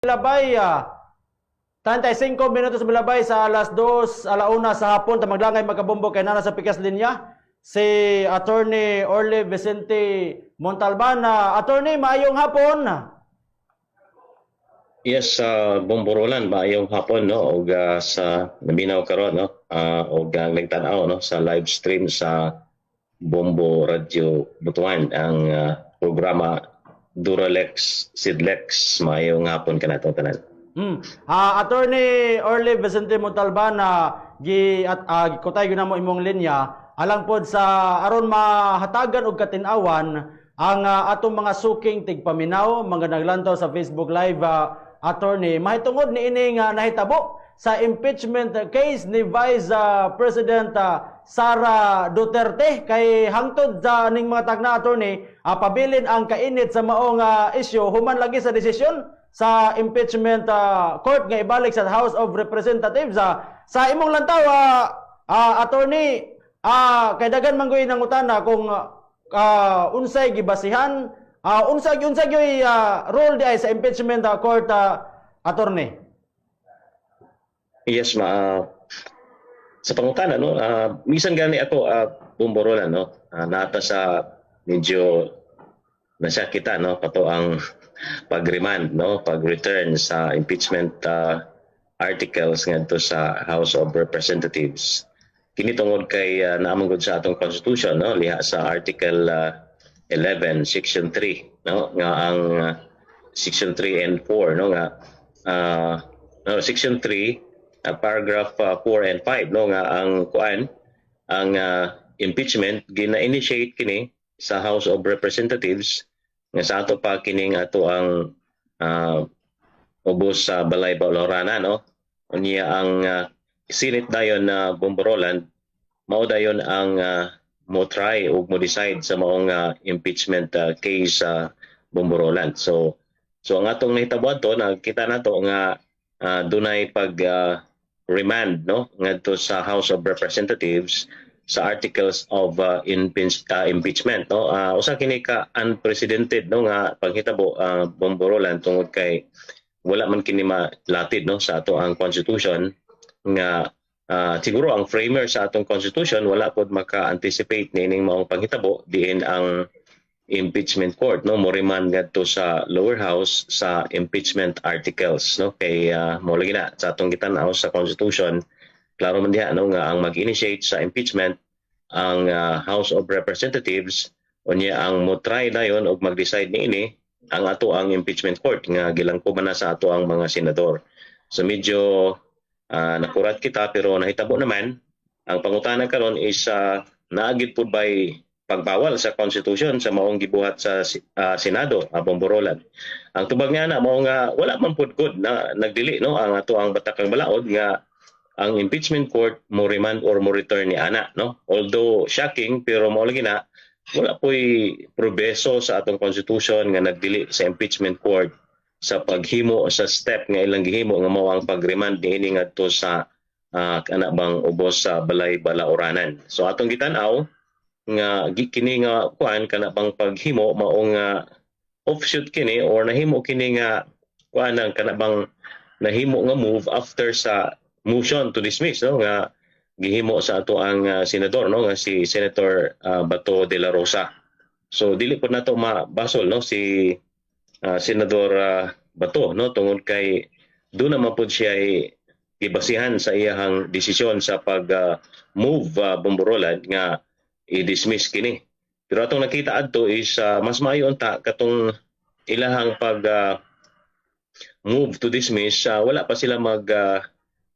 Labay, 35 minutos milabay sa alas 2, alauna sa hapon, maglangay magkabombo kay nana sa pikas linya, si Attorney Orly Vicente Montalban. Attorney, maayong hapon. Yes, Bomborolan maayong hapon no og sa nabinaw karon no og nagtan-aw no sa live stream sa Bombo Radio Butuan ang programa Duralex Sidlex. Maayong hapon kanato tanan. Attorney Orly Vicente Montalban, gikutay gyud namo imong linya alang pod sa aron mahatagan og katin-awan ang atong mga suking tigpaminaw mga naglantaw sa Facebook Live. Attorney, mahitungod ni ini nga nahitabo sa impeachment case ni Vice President Sara Duterte kay hangtod sa ning mga tagna, Attorney, pabilin ang kainit sa maong issue human lagi sa desisyon sa impeachment court nga ibalik sa House of Representatives. Sa imong lantaw, Attorney, kay dagan man gyud nangutana kung unsay gibasihan, unsay gyud role di ay sa impeachment court, Attorney. Yes, sa pangutana no, minsan gani ako Bomborolan no, nata sa medyo nasakita no kato ang pag-remand no, pag-return sa impeachment articles ngadto sa House of Representatives. Kini tungod kay naamong gud sa atong constitution no, liha sa Article 11 Section 3 no, nga ang Section 3 and 4 no, nga Section 3 paragraph 4 and 5 no, nga ang impeachment gina-initiate kini sa House of Representatives nga sa ato pa kining ato ang ubos sa balay Bacolorana no. Unya ang Senate dayon na Bomborolan mao dayon ang mo try o mo decide sa maong impeachment case sa Bomborolan. So ang atong nahitabuan to, nakita nato nga dunay pag remand no ngadto sa House of Representatives sa articles of impeachment no. Usa kini ka unprecedented no nga panghitabo Bomborolan tungod kay wala man kini malatid no sa ato ang constitution nga siguro ang framer sa atong constitution wala pod maka-anticipate niining maong panghitabo diin ang impeachment court no mo remand ngadto sa lower house sa impeachment articles no kay mo lagi na sa atong gitan-aw sa constitution klaro man diha no nga ang mag-initiate sa impeachment ang House of Representatives unya ang mo try dayon og mag-decide niini ang ato ang impeachment court nga gilangkuban na sa ato ang mga senador. So medyo nakurat kita pero nahitabo naman ang pangutana karon is naagid pud by pagbawal sa constitution sa maong gibuhat sa Senado Bomborolan. Ang tubag nga na mao nga wala man pud good na nagdili no ang ato ang batakang balaod nga ang impeachment court mo remand or mo return ni ana no. Although shocking pero mao lagi na wala po'y probeso sa atong constitution nga nagdili sa impeachment court sa paghimo sa step nga ilang gihimo nga mao ang pag-remand niini ngadto sa kanabang ubos sa balay Balaoranan. So atong gitan-aw nga kini nga kuan kanabang paghimo mao nga offshoot kini or nahimo kini nga kuan ang kanabang nahimo nga move after sa motion to dismiss no nga gihimo sa ato ang senador no nga si Senator Bato de la Rosa. So dili po nato mabasol no si Senador Bato no tungod kay do naman po siya gibasihan sa iyang desisyon sa pag move Bomborolan nga i-dismiss kini. Pero atong nakita adto is mas maayo unta katong ilahang pag move to dismiss wala pa sila mag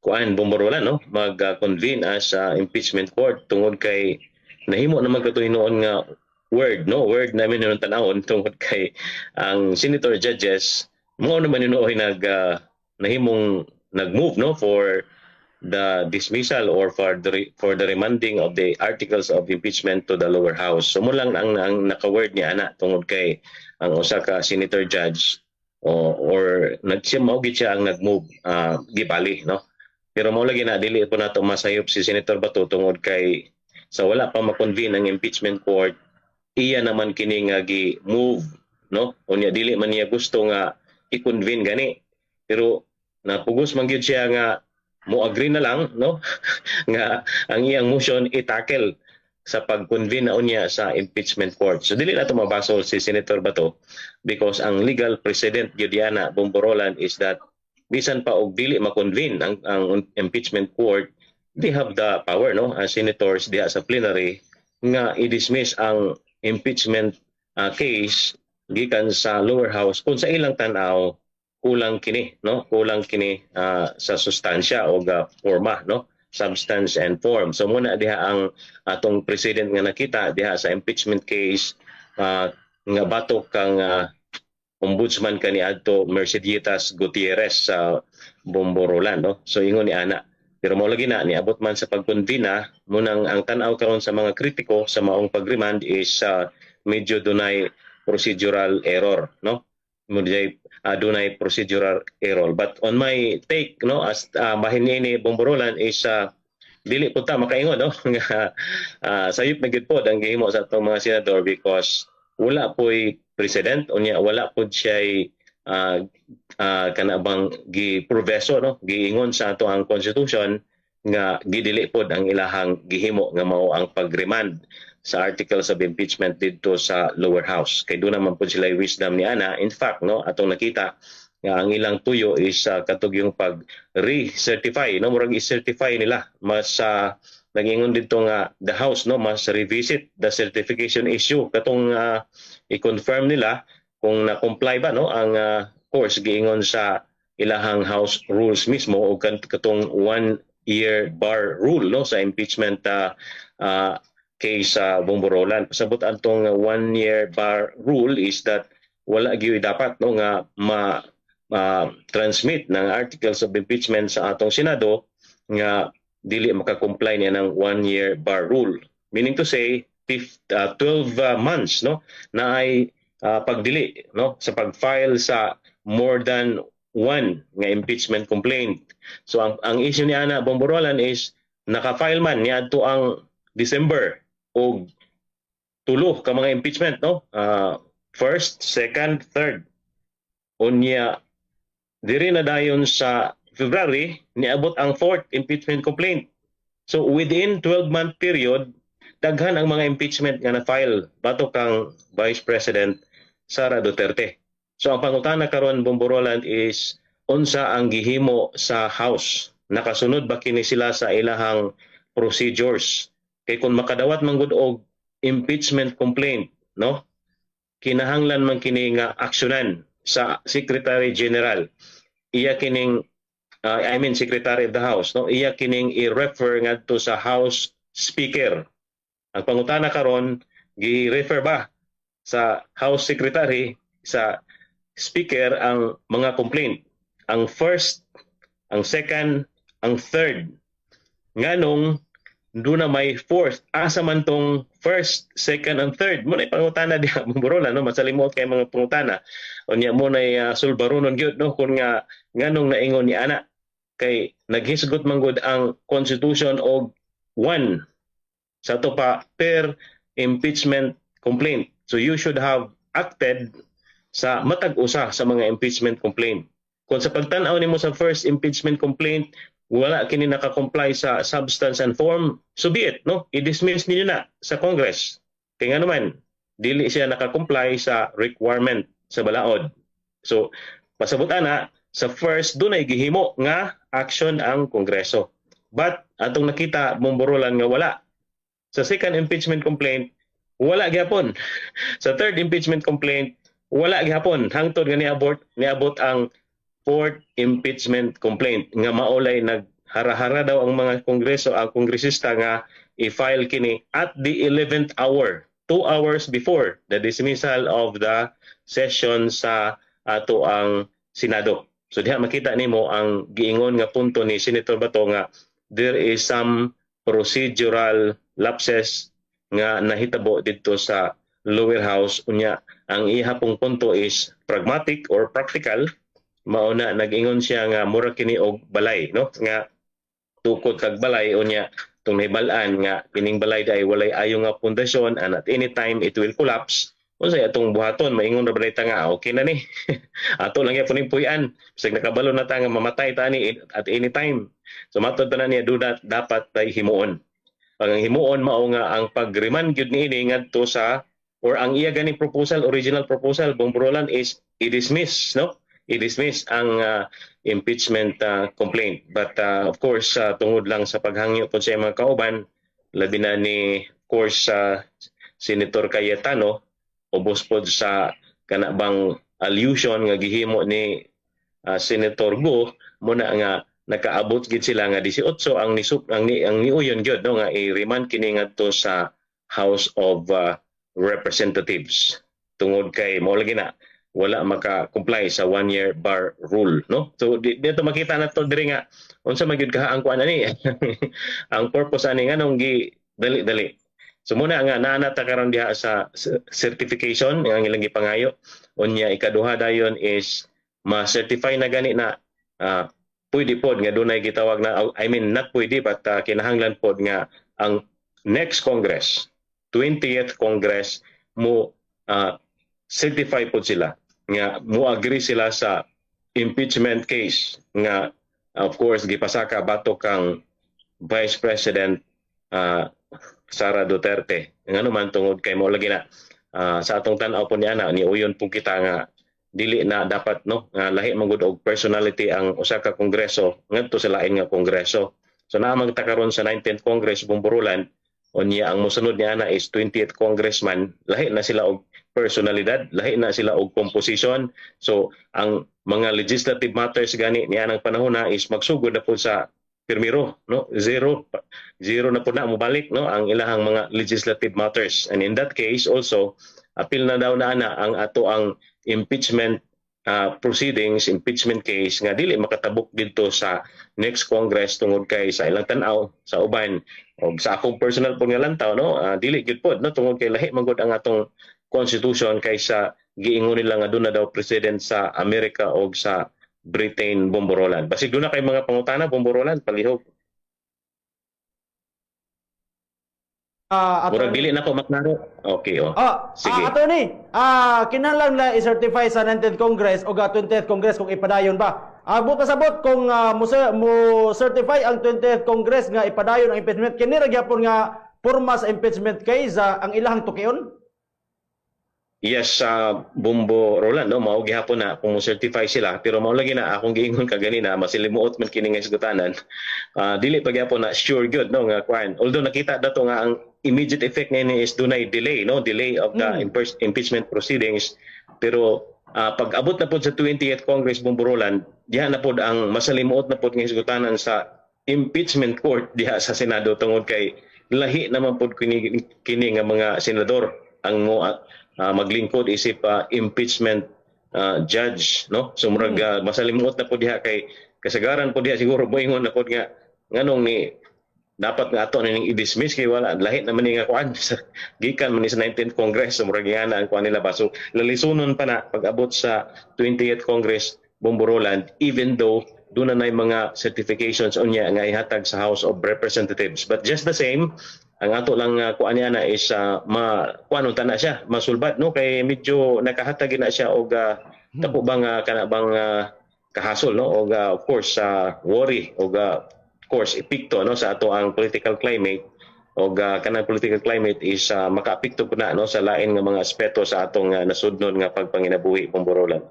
Bomborolan no mag-convene as impeachment court tungod kay nahimo naman katuhinon nga word namin yung tanawon tungod kay ang senator judges mo naman yun nahimong nag-move no for the dismissal or for the remanding of the articles of impeachment to the lower house. So mo lang ang naka-word niya ana tungod kay ang usa ka senator judge or nagsimawgit siya ang nag-move gibali no. Pero mo lagi na dili po nato masayop si Senator Bato tungod kay sa wala pa ma-convene ang impeachment court iya naman kini nga gi-move no unya dili man niya gusto nga i-convene gani pero napugos man gyud siya nga mo agree na lang, no, nga ang iyang motion i-tackle sa pag-convene na unya sa impeachment court. So dili na ito mabasol si Senator Bato because ang legal precedent gyud diana Bomborolan is that bisan pa og dili ma-convene ang impeachment court, they have the power, no, as senators diha sa plenary nga i-dismiss ang impeachment case gikan sa lower house kung sa ilang tan-aw kulang kini, no, kulang kini sa sustansya o forma, no, substance and form. So muna diha ang atong president nga nakita diha sa impeachment case nga batok kang ombudsman kaniadto Merceditas Gutierrez sa Bomborolan, no. So ingon ni ana, pero mao lagi na niabot man sa pagkonvina munang ang tan-aw karon sa mga kritiko sa maong pagremand is medyo dunay procedural error, no. Dunay procedural error, but on my take, no, as bahin ni Bomborolan is dili po ta makaingon, no, nga sayop na gid pod ang gihimo sa atong mga senador because wala po'y president unya wala pod siya kanabang giprobeso, no, giingon sa ato ang constitution nga gidili pod ang ilahang gihimo nga mao ang pagremand sa articles of impeachment dito sa lower house. Kay doon naman po sila wisdom ni ana. In fact, no, atong nakita nga ang ilang tuyo is katug yung pag-recertify, no, murag i-certify nila mas nagingon dito nga the house, no, mas revisit the certification issue katong i-confirm nila kung na-comply ba, no, ang course giingon sa ilahang house rules mismo o katong 1-year bar rule, no, sa impeachment case sa Bomborolan. Pasabot antong 1-year bar rule is that wala gyud dapat, no, nga transmit ng articles of impeachment sa atong Senado nga dili maka-comply niya ng 1-year bar rule. Meaning to say 12 months, no, na ay pagdili, no, sa pag-file sa more than one nga impeachment complaint. So ang issue ni ana Bomborolan is naka-file man niadto ang December og tulo ka mga impeachment, no, first, second, third. Unya diri na dayon sa February niabot ang fourth impeachment complaint. So within 12-month period daghan ang mga impeachment nga na-file batok kang Vice President Sara Duterte. So ang pangutana karon Bomborolan is unsa ang gihimo sa House? Nakasunod ba kini sila sa ilahang procedures? Kay kung makadawat man gud og impeachment complaint, no, kinahanglan man kini nga aksyonan sa Secretary General. Iya kining Secretary of the House, no, iya kining i-refer ngadto sa House Speaker. Ang pangutana karon gi-refer ba sa House Secretary sa Speaker ang mga complaint? Ang first, ang second, ang third. Nganong doon na may fourth, asa man tong first, second, and third. Muna pangutana diha Bomborolan, no, masalimot kay mga pangutana. Unya mo na sulbaronon gyud, no, kun nga nganong naingon ni ana kay naghisgot man gud ang constitution og one sa to pa per impeachment complaint. So you should have acted sa matag usa sa mga impeachment complaint. Kung sa pagtan-aw nimo sa first impeachment complaint wala kini naka-comply sa substance and form, so be it, no? I-dismiss ninyo na sa Congress. Kaya nga naman, dili siya naka-comply sa requirement sa balaod. So, pasabot ana, sa first, doon ay gihimo nga action ang Kongreso. But, atong nakita, Bomborolan nga wala. Sa second impeachment complaint, wala gyapon. Sa third impeachment complaint, wala gyapon. Hangtod nga niabot ang fourth impeachment complaint nga maulay naghara-hara daw ang mga kongresista nga i-file kini at the 11th hour, 2 hours before the dismissal of the session sa ato ang Senado. So diha makita nimo ang giingon nga punto ni Senator Bato nga there is some procedural lapses nga nahitabo dito sa lower house. Unya ang ihapong punto is pragmatic or practical. Mauna nag-ingon siya nga mura kini og balay, no, nga tukod kag balay unya tung nahibal-an nga kining balay day walay ayo nga pundasyon and at any time it will collapse. Unsay atong buhaton maingon ra balay ta nga okay na ni. Ato lang gyapon ning puy-an. Bisag nakabalo na ta nga mamatay ta ni at any time. So matod pa na niya duda dapat tay himuon. Ang himuon mao nga ang pag-remand gyud niini ngadto sa or ang iya ganing proposal, original proposal Bomboralan is i-dismiss, no? I-dismiss ang impeachment complaint. But of course tungod lang sa paghangyo po sa mga kauban, labi na ni of course Senator Cayetano ubos pod sa kanabang allusion nga gihimo ni Senator Go muna nga nakaabot gid sila nga 18 ang niuyon gyud no nga i-remand kini ngadto sa House of Representatives tungod kay mao lagi na wala maka-comply sa 1-year bar rule, no? So dito makita nato diri nga unsa magyud kahaang kuan ani ang purpose ani nganong gi dali-dali. So muna nga naanata karon diha sa certification ang ilang gipangayo. Unya ikaduha dayon is ma-certify na gani na pwede pod nga dunay gitawag na I mean not pwede but kinahanglan pod nga ang next Congress 20th Congress mo certify pod sila nga mo agree sila sa impeachment case nga of course gipasaka batok kang Vice President Sara Duterte. Ngano man tungod kay mao lagi na sa atong tan-aw po niya ni uyon po kita nga dili na dapat no nga lahi man gud og personality ang usa ka kongreso ngadto sa lain nga kongreso. So naamang ta karon sa 19th Congress Bomboralan unya ang mosunod niya na is 20th Congressman, lahi na sila og personalidad, lahi na sila og composition. So ang mga legislative matters gani niya nang panahon na is magsugod na po sa pirmiro, no? Zero na po na mobalik no ang ilahang mga legislative matters. And in that case also appeal na daw na ang ato ang impeachment proceedings, impeachment case nga dili makatabok dito sa next Congress tungod kay sa ilang tan-aw sa uban o sa akong personal po nga lantaw no dili gyud pod no tungod kay lahi man gud ang atong constitution kaysa giingon nila nga doon na daw president sa Amerika o sa Britain Bomboralan. Basig doon na kay mga pangutana Bomboralan palihog. Murag dili na po maknaro. Okay sige. Attorney, kinahanglan la i-certify sa 19th Congress o 20th Congress kung ipadayon ba? Pasabot kung mo certify ang 20th Congress nga ipadayon ang impeachment kini ra gyapon nga porma sa impeachment case ang ilahang tukion? Yes, Bumbo Roland, no, mao gihapon na kung mo-certify sila pero mao lagi na akong giingon kagani na masilimuot man kini nga isgutanan. Dili pa gyapon na sure good no nga kwan. Although nakita dato nga ang immediate effect ni is dunay delay no, delay of the impeachment proceedings pero pag abot na pod sa 20th Congress Bumbo Roland, diha na pod ang masalimuot na pod nga isgutanan sa impeachment court diha sa Senado tungod kay lahi naman pod kini nga mga senador ang mo maglingkod isip impeachment judge no so murag masalimuot na po diha kay kasagaran po diha siguro moingon na po nga nganong ni dapat nga ato ning i-dismiss kay wala lahi naman ni nga kuan gikan man ni sa 19th Congress so murag nga na ang kuan nila ba so lalisunon pa na pag-abot sa 20th Congress Bomboralan even though doon na mga certifications unya nga ihatag sa House of Representatives but just the same ang ato lang kuan niya na is kuanon ta na siya masulbad no kay medyo nakahatag na siya og tapo bang kanabang kahasol no og of course worry og of course epekto no sa ato ang political climate og kanang political climate is makaapekto na no sa lain nga mga aspeto sa atong nasudnon nga pagpanginabuhi Bomboralan.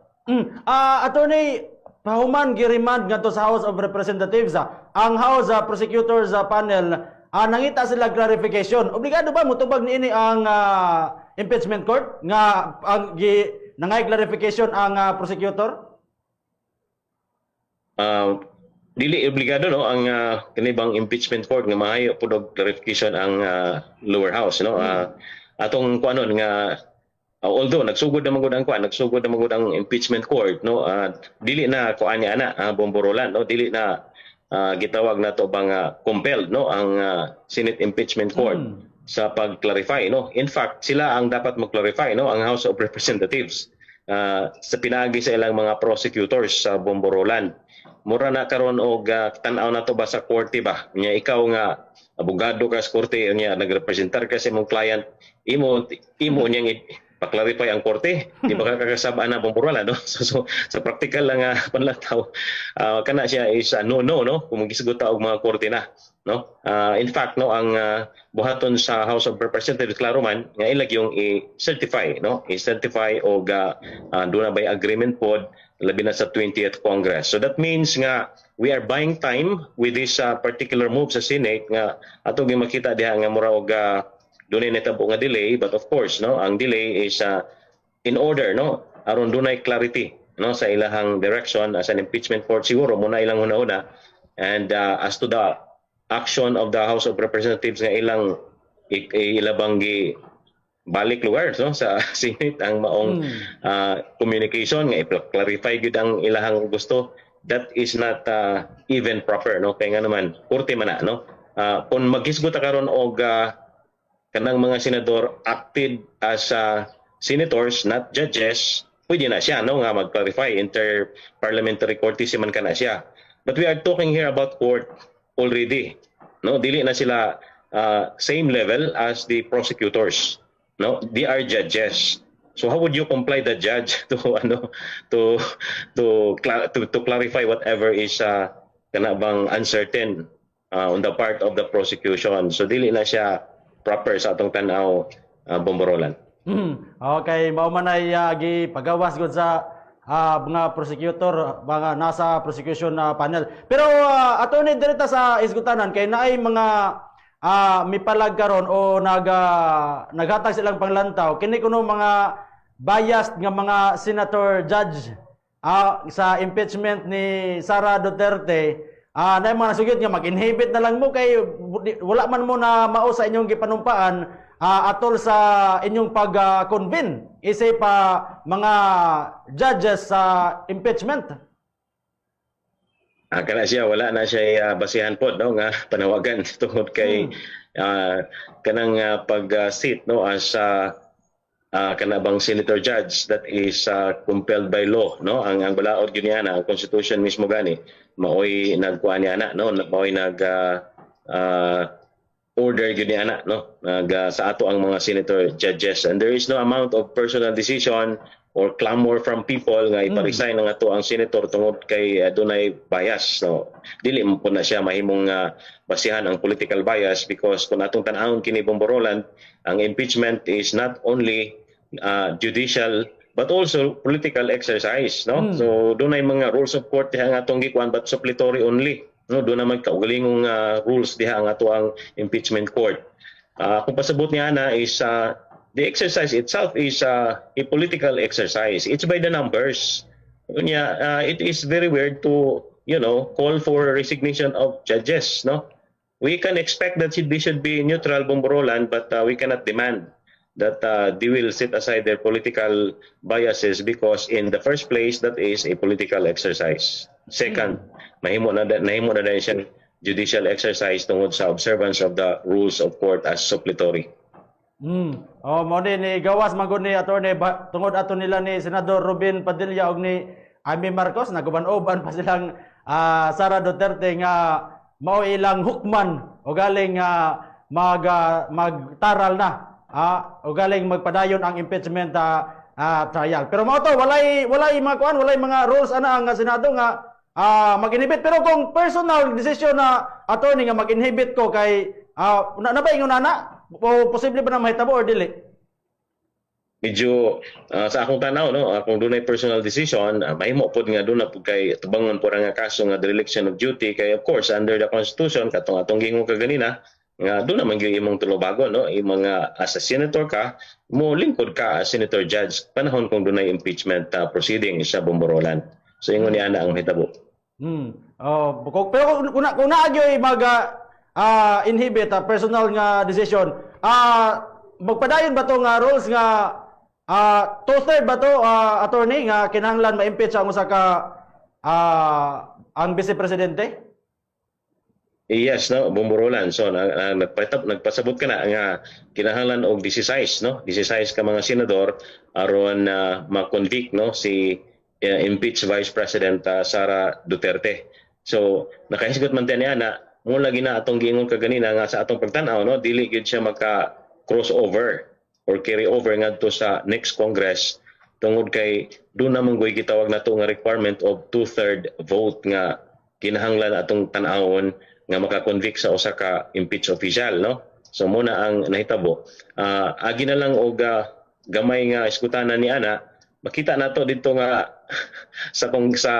Attorney, pahuman gi-remand ngadto sa House of Representatives ang House Prosecutors Panel nangita sila clarification. Obligado ba mutubag niini ang impeachment court nga ang nangay clarification ang prosecutor? Dili obligado no ang kanibang impeachment court nga maayo pud og clarification ang lower house no. Atong kuanon nga although nagsugod naman gud ang impeachment court no dili na kuan niya ana Bomboralan no dili na gitawag na to bang compelled no ang Senate Impeachment Court sa pag-clarify no. In fact, sila ang dapat mag-clarify no ang House of Representatives sa pinaagi sa ilang mga prosecutors sa Bomboralan. Mura na karon og tan-aw na to ba sa korte ba? Nya ikaw nga abogado ka sa korte nya nagrepresentar ka sa imong client imo niyang pa-clarify ang korte. Di ba kakasabaan na Bomboralan, no? So sa practical lang panlataw, kana siya is no, no? Kung magisgot og mga korte na, no? In fact, no, ang buhaton sa House of Representatives klaro man nga ilag yung i-certify, no? I-certify og doon na by agreement pod labi na sa 20th Congress. So that means nga we are buying time with this particular move sa Senate nga atong makita diha nga mura og dunay natabo nga delay, but of course, no, ang delay is in order, no, aron dunay clarity, no, sa ilahang direction as an impeachment court siguro muna ilang una-una, and as to the action of the House of Representatives nga ilang ilabang balik lugar, no, sa Senate ang maong communication nga i-clarify gud ang ilahang gusto, that is not even proper, no, kay nga naman korte man na, no, kung maghisgot karon og kanang mga senador acted as senators, not judges, pwede na siya, no, nga mag-clarify, inter-parliamentary courtesy man kana siya. But we are talking here about court already, no, dili na sila same level as the prosecutors, no, they are judges. So how would you comply the judge to to clarify whatever is kana bang uncertain on the part of the prosecution? So dili na siya proper sa atong tanaw, Bomboralan. Okay, mao man ay gipagawas gud sa mga prosecutor, mga nasa prosecution panel. Pero attorney direta sa isgutanan kay naay mga mipalag karon o naghatag silang panglantaw kini kuno mga biased nga mga senator judge sa impeachment ni Sara Duterte. Na mga nasugid nga mag-inhibit na lang mo kay wala man mo na mao sa inyong gipanumpaan atol sa inyong pag-convene isip pa mga judges sa impeachment. Kana siya wala na siya basihan pod, no, nga panawagan tungod kay kanang pag-sit, no, as kanabang senator judge that is compelled by law, no, ang balaod gyud niya ang constitution mismo gani maoy nagkuan niya na, no, maoy nag order gyud niya no, sa ato ang mga senator judges, and there is no amount of personal decision or clamor from people nga ipa-resign ang ato ang senator tungod kay dunay bias, no. Dili mo po na siya mahimong basihan ang political bias, because kung atong tan-awon kini Bomboralan, ang impeachment is not only judicial but also political exercise, no. So dunay mga rules of court diha nga atong gikuan, but suppletory only, no. Doon naman kaugalingong rules diha ang ato ang impeachment court. Kung pasabot niya na is the exercise itself is a political exercise. It's by the numbers. It is very weird to, call for resignation of judges, no. We can expect that they should be neutral, Bomboralan, but we cannot demand that they will set aside their political biases, because in the first place, that is a political exercise. Second, nahimo na din siyang judicial exercise tungod sa observance of the rules of court as suppletory. Mo ni gawas magud ni attorney tungod ato nila ni Senador Robin Padilla og ni Amy Marcos, naguban-uban pa silang Sara Duterte nga mao ilang hukman o galing magtaral na o galing magpadayon ang impeachment trial. Pero mao to walay mga rules ana ang Senado nga mag-inhibit. Pero kung personal decision na attorney nga mag-inhibit ko kay nabaingon na o posible ba na mahitabo or dili? Medyo sa akong tanaw, no, kung dunay personal decision, mahimo pod nga doon na pod kay tubangon po nga kaso nga dereliction of duty, kay of course under the constitution katong atong gingon kaganina nga doon naman gyud imong tulobagon, no, imong as a senator ka mo lingkod ka as senator judge panahon kung dunay impeachment proceeding sa Bomboralan. So ingon ni ana ang mahitabo. Pero kung naagyoy inhibit personal nga decision, magpadayon ba to nga rules nga two-third ba to attorney nga kinahanglan ma-impeach ang usa ka ang vice presidente? Yes, no, Bomboralan. So nagpasabot ka na nga kinahanglan og 16, no, 16 ka mga senador aron ma-convict, no, si impeached Vice President Sara Duterte. So nakahisgot man niya na mo lagi na atong giingon kaganina nga sa atong pagtan-aw, no, dili gyud siya maka crossover or carry over ngadto sa next Congress tungod kay doon naman goy gitawag nato nga requirement of 2/3 vote nga kinahanglan atong tan-awon nga makakonvict sa usa ka impeach official, no? So muna ang nahitabo. Agi na lang og gamay nga iskutanan ni ana, makita nato dito nga sa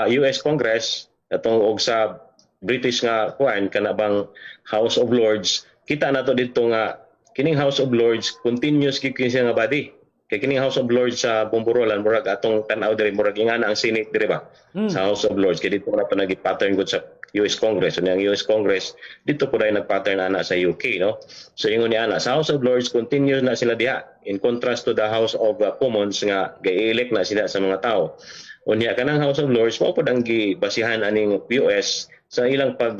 US Congress atong og sa British nga kuan kana bang House of Lords, kita nato dito nga kining House of Lords continuous gyud nga body. Kay kining House of Lords sa Bomboralan murag atong tan-aw diri murag ingana ang Senate diri ba? Sa House of Lords kay dito na pa nagi-pattern gud sa US Congress. So ang US Congress dito po dai nag-pattern ana sa UK, no? So ingon ni ana sa House of Lords continuous na sila diha in contrast to the House of Commons nga gi-elect na sila sa mga tao. Unya kanang House of Lords mao pod ang gibasihan aning US sa ilang pag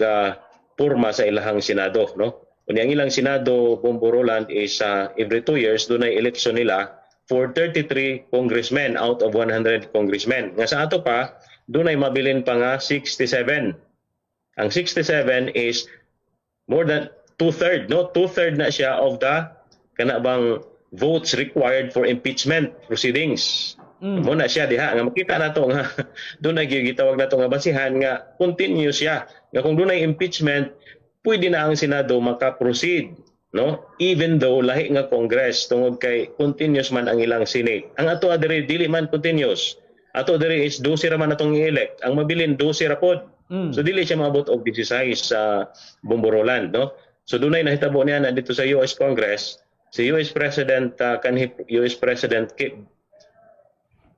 purma sa ilahang Senado, no? Unya ang ilang Senado Bomboralan is every 2 years dunay election nila for 33 congressmen out of 100 congressmen. Nga sa ato pa, doon ay mabilin pa nga 67. Ang 67 is more than 2/3, no? 2/3 na siya of the kanabang votes required for impeachment proceedings. Muna siya diha nga makita nato nga doon ay gitawag nato nga basihan nga continuous siya. Nga kung doon ay impeachment, pwede na ang Senado maka-proceed, no, even though lahi nga Congress tungod kay continuous man ang ilang Senate. Ang ato adiri dili man continuous, ato adiri is 12 ra man atong i-elect, ang mabilin 12 ra pod. So dili siya maabot og 16 sa Bomboralan, no? So dunay nahitabo niya na dito sa US Congress si US President US President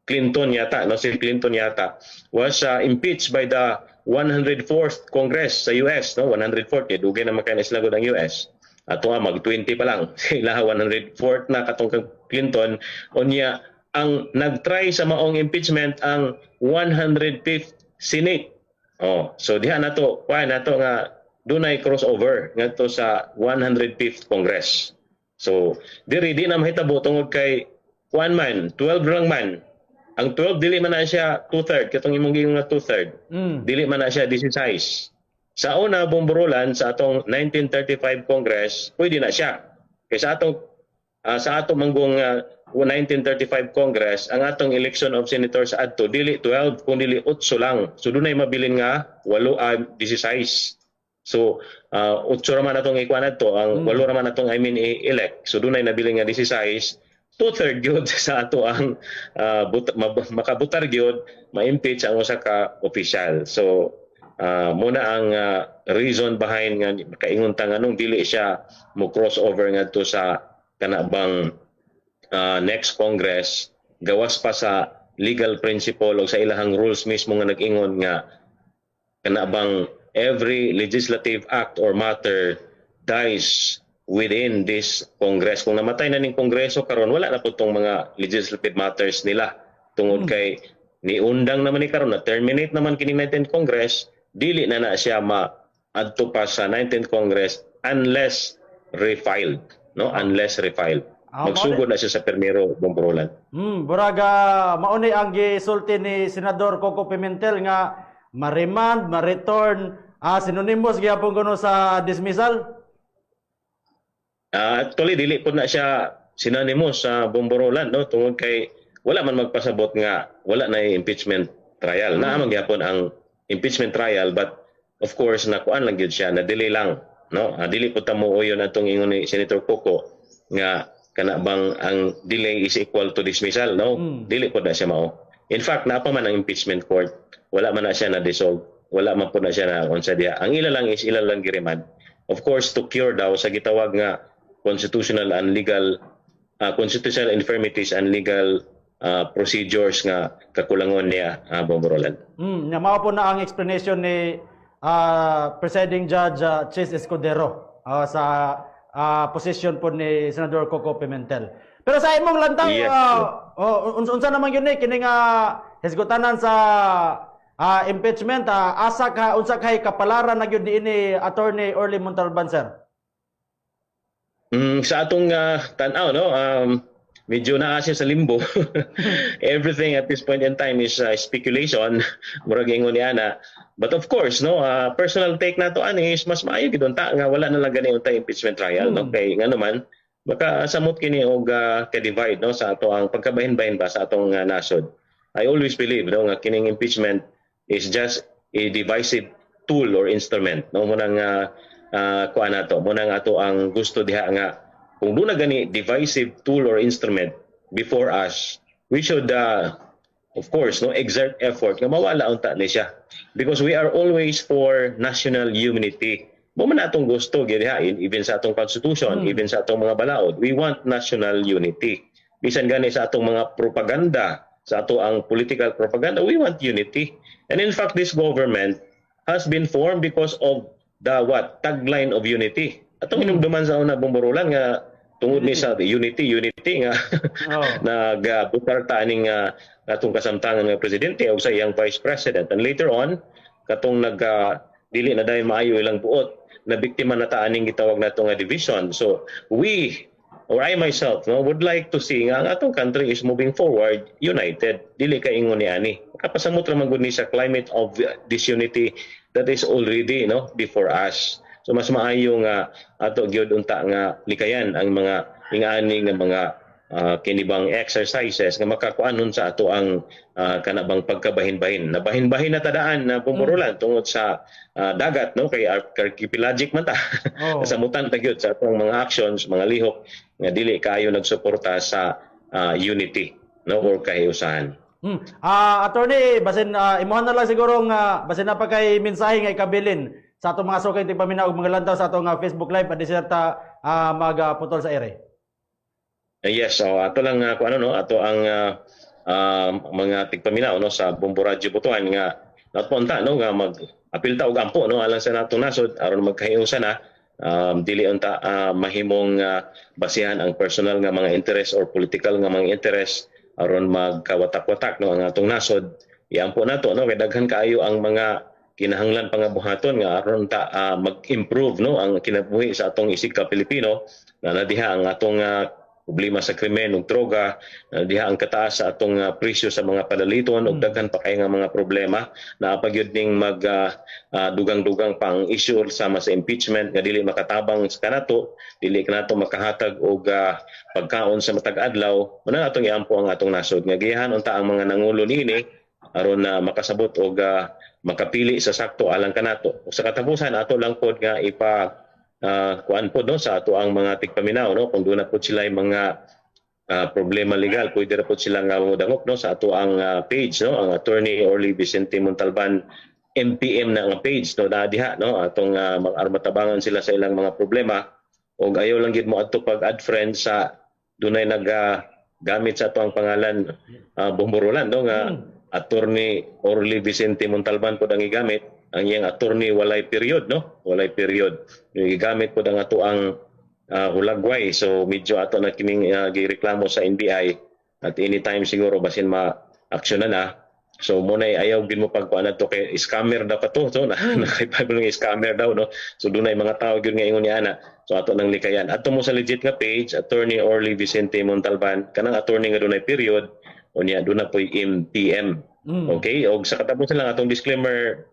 Clinton yata, no, si Clinton yata was impeached by the 104th Congress sa US, no, 104th kay dugay na makanis lagod ang US. Ato nga mag-20 pa lang. Sila 104th na katong kang Clinton. Unya, ang nag-try sa maong impeachment ang 105th Senate. Oh, so diha nato, kuan nato nga dunay crossover ngadto sa 105th Congress. So, diri di na mahitabo tungod kay kuan man, 12 lang man. Ang 12 dili man na siya 2/3, katong imong giingon nga 2/3. Dili man na siya 16. Sa una, Bomboralan, sa atong 1935 Congress, pwede na siya. Kaya sa atong manggong 1935 Congress, ang atong election of senators adto dili 12 kundi 8 lang. So dunay mabilin nga 16. So 8 ra man atong ikuan adto, ang 8 ra man atong i-elect. So dunay nabilin nga 16. 2/3 gyud sa ato ang makabutar gyud ma-impeach ang usa ka official. So muna ang reason behind nga kaingon ta nganong dili siya mo crossover ngadto sa kanabang next Congress gawas pa sa legal principle o sa ilahang rules mismo nga nag-ingon nga kanabang every legislative act or matter dies within this Congress. Kung namatay na ning Kongreso karon wala na po tong mga legislative matters nila tungod kay niundang naman ni karon na terminate naman kini 19th Congress, dili na siya maadto pa sa 19th Congress unless refiled, no? Unless refiled. Magsugod na siya sa Primero Bomboralan. Buraga mauni ang gisulti ni Senador Coco Pimentel nga ma-remand, ma-return, synonymous gyapon kuno sa dismissal. Actually dili po na siya synonymous sa Bomboralan, no? Tungod kay wala man magpasabot nga wala na impeachment trial. Naamang gyapon ang impeachment trial, but of course nakuan lang gyud siya na delay lang, no? Dili po ta muuyon atong ingon ni Senator Coco nga kana bang ang delay is equal to dismissal, no? Dili po na siya mao. In fact, napa man ang impeachment court, wala man na siya na dissolve, wala man po na siya na unsa diha. Ang ila lang is ila lang giremand. Of course, to cure daw sa gitawag nga constitutional and legal constitutional infirmities and legal procedures nga kakulangon niya Bomboralan. Nga mao po na ang explanation ni Presiding Judge Chis Escudero sa position po ni Senador Coco Pimentel. Pero sa imong lantang Yes. unsa naman yun kining hisgutanan sa impeachment asa ka unsa kay kapalaran na gyud diini Attorney Orly Montalban, sir? Sa atong tan-aw, no, medyo naasya sa limbo. Everything at this point in time is speculation, murag ingon ni ana. But of course, no, personal take nato ani is mas maayo gid unta nga wala na lang gani unta impeachment trial, no, kay nga naman Baka samot kini og ka-divide no sa ato ang pagkabahin-bahin ba sa atong nasod. I always believe no nga kining impeachment is just a divisive tool or instrument no mo nang kuan nato mo nang ato ang gusto diha nga kung doon na gani divisive tool or instrument before us, we should of course no exert effort nga mawala unta ni siya because we are always for national unity. Mo man atong gusto gyud ha even sa atong constitution, even sa atong mga balaod, we want national unity. Bisan gani sa atong mga propaganda, sa ato ang political propaganda, we want unity. And in fact, this government has been formed because of the tagline of unity. Atong hinumduman sa una bumburulan nga tungod ni sa unity nga nagbukarta aning atong kasamtangan nga presidente o sa iyang vice president. And later on, katong dili na dayon maayo ilang buot, na biktima na ta aning gitawag nato nga division. So we or I myself would like to see nga ang atong country is moving forward united, dili ka ingon ni ani. Kapasamot ra man gud ni sa climate of disunity that is already before us. So mas maayo nga ato gyud unta nga likayan ang mga ingani nga mga kinibang exercises nga makakuanon sa ato ang kanabang pagkabahin-bahin. Nabahin-bahin na tadaan na bumurulan tungod sa dagat kay archipelagic man ta. Kasamutan ta gyud sa atong mga actions, mga lihok nga dili kaayo nagsuporta sa unity or kahiusahan. Attorney, basin imuhan na lang siguro nga basin na pa kay mensahe nga ikabilin sa atong mga sukay tigpaminaw ug mga lantaw sa atong Facebook live at diserta magputol sa ere. Yes, so ato lang ato ang mga tigpaminaw sa Bombo Radio Butuan nga natpunta nga mag-apil ta og ampo alang sa natong nasod aron magkahiusa na dili unta mahimong basihan ang personal nga mga interest or political nga mga interest aron magkawatak-watak ang atong nasod. Iampo nato kay daghan kaayo ang mga kinahanglan pangabuhaton nga aron ta mag-improve ang kinabuhi sa atong isig ka Pilipino na nadiha ang atong problema sa krimen ug droga, diha ang kataas sa atong presyo sa mga palaliton ug daghan pa kay nga mga problema na pagyud ning mag dugang-dugang pang issue sama sa impeachment nga dili makatabang sa kanato, dili kanato makahatag og pagkaon sa matag adlaw. Muna atong iampo ang atong nasod nga gihan unta ang mga nangulo niini aron makasabot og makapili sa sakto alang kanato. Ug sa katapusan ato lang pod nga kuan po sa ato ang mga tigpaminaw kung doon na po sila yung mga problema legal, pwede na po sila nga mudangop sa ato ang page ang Attorney Orly Vicente Montalban MPM na ang page na diha atong mag-armatabangan sila sa ilang mga problema o ayaw lang gid mo adto pag add friend sa dunay gamit sa ato ang pangalan bumburulan nga Attorney Orly Vicente Montalban po ang igamit. Ang iyang attorney walay period walay period gigamit po ang ato ang hulagway, so medyo ato na kining gireklamo sa NBI at anytime siguro basin ma-aksyonan na. So muna ayaw din mo pagkuan nato kay scammer daw pa to nakipagulong scammer daw so dunay mga tao gyud nga ingon ni ana, so ato nang likayan ato mo sa legit nga page Attorney Orly Vicente Montalban kanang attorney nga dunay period unya duna poy MPM. Okay, og sa katapusan lang atong disclaimer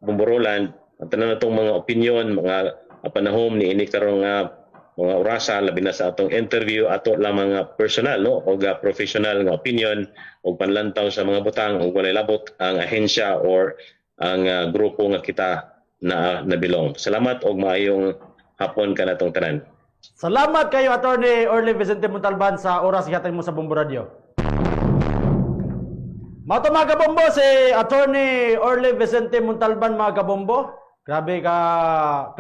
bumburulan at tanan natong mga opinion, mga panahom ni ini karong mga orasa labi na sa atong interview ato lang mga personal o professional nga opinion o panlantaw sa mga butang o walay labot ang ahensya or ang grupo nga kita na nabilong. Salamat og maayong hapon kanatong tanan. Salamat kayo Attorney Orly Vicente Montalban sa oras gihatag mo sa Bombo Radio. Mato mga kabombo, si Attorney Orly Vicente Montalban mga kabombo. Grabe ka,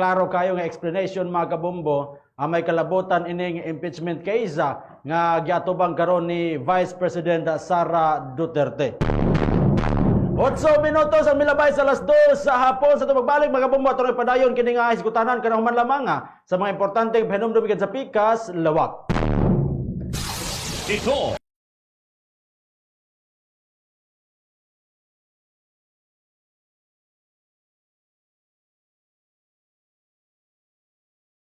klaro kayo nga explanation mga kabombo. May kalabutan ining impeachment case nga giatubang karon ni Vice President Sara Duterte. 8 minutos ang milabay sa alas 2 sa hapon sa pagbalik mga kabombo. Atong padayon kini nga isgutanan kanang human lamang sa mga importanteng pahinumdum sa pikas lawak. Ito